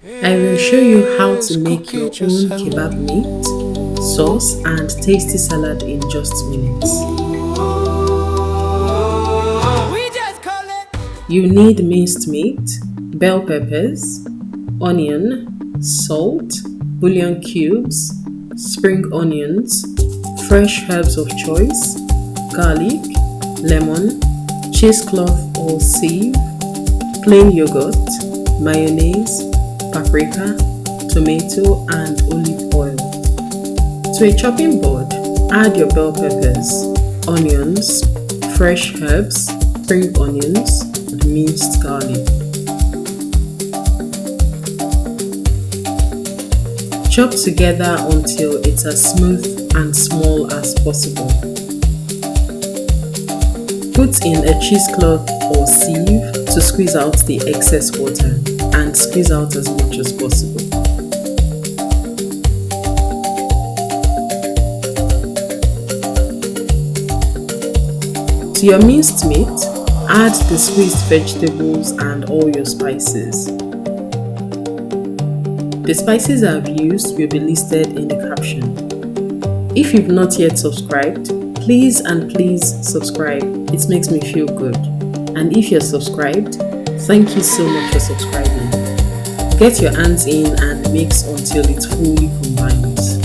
I will show you how to make your own kebab meat, sauce and tasty salad in just minutes. You need minced meat, bell peppers, onion, salt, bullion cubes, spring onions, fresh herbs of choice, garlic, lemon, cheesecloth or sieve, plain yogurt, mayonnaise, paprika, tomato and olive oil. To a chopping board, add your bell peppers, onions, fresh herbs, spring onions, and minced garlic. Chop together until it's as smooth and small as possible. Put in a cheesecloth or sieve to squeeze out the excess water and squeeze out as much as possible. To your minced meat, add the squeezed vegetables and all your spices. The spices I've used will be listed in the caption. If you've not yet subscribed, please subscribe. It makes me feel good. And if you're subscribed, thank you so much for subscribing. Get your hands in and mix until it fully combines.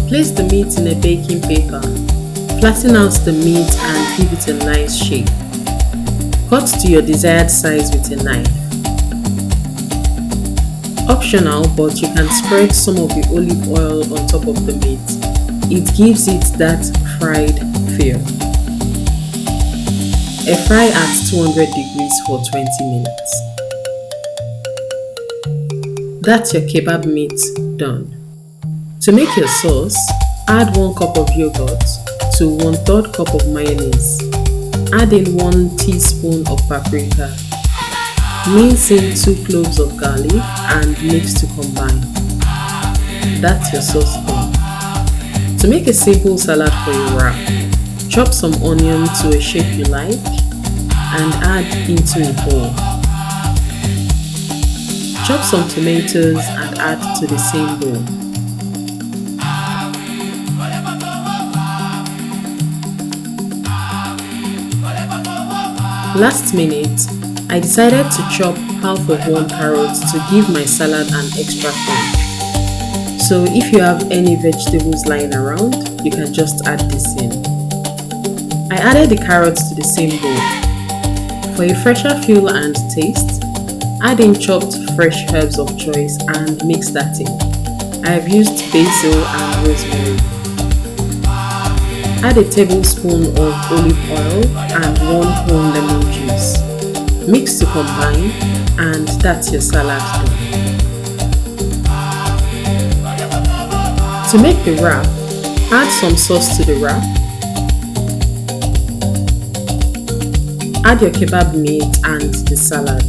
Place the meat in a baking paper. Flatten out the meat and give it a nice shape. Cut to your desired size with a knife. Optional, but you can spread some of the olive oil on top of the meat. It gives it that fried feel. Air fry at 200 degrees for 20 minutes. That's your kebab meat done. To make your sauce, add 1 cup of yogurt to 1/3 cup of mayonnaise. Add in 1 teaspoon of paprika. Mince in 2 cloves of garlic and mix to combine. That's your sauce done. To make a simple salad for your wrap, chop some onion to a shape you like and add into a bowl. Chop some tomatoes and add to the same bowl. Last minute, I decided to chop half of 1 carrot to give my salad an extra punch. So if you have any vegetables lying around, you can just add this in. I added the carrots to the same bowl. For a fresher feel and taste, add in chopped fresh herbs of choice and mix that in. I have used basil and rosemary. Add a tablespoon of olive oil and 1 whole lemon juice. Mix to combine and that's your salad done. To make the wrap, add some sauce to the wrap. Add your kebab meat and the salad.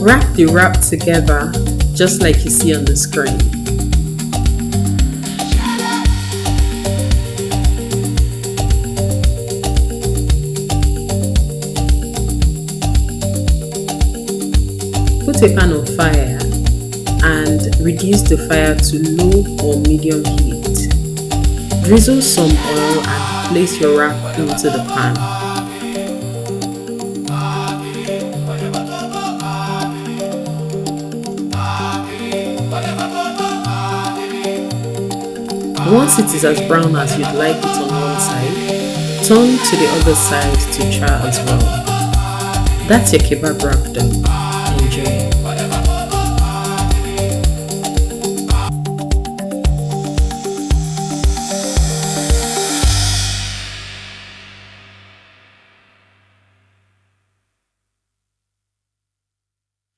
Wrap the wrap together just like you see on the screen. Put a pan on fire and reduce the fire to low or medium heat. Drizzle some oil and place your wrap into the pan. Once it is as brown as you'd like it on one side, turn to the other side to char as well. That's your kebab wrap done. Enjoy.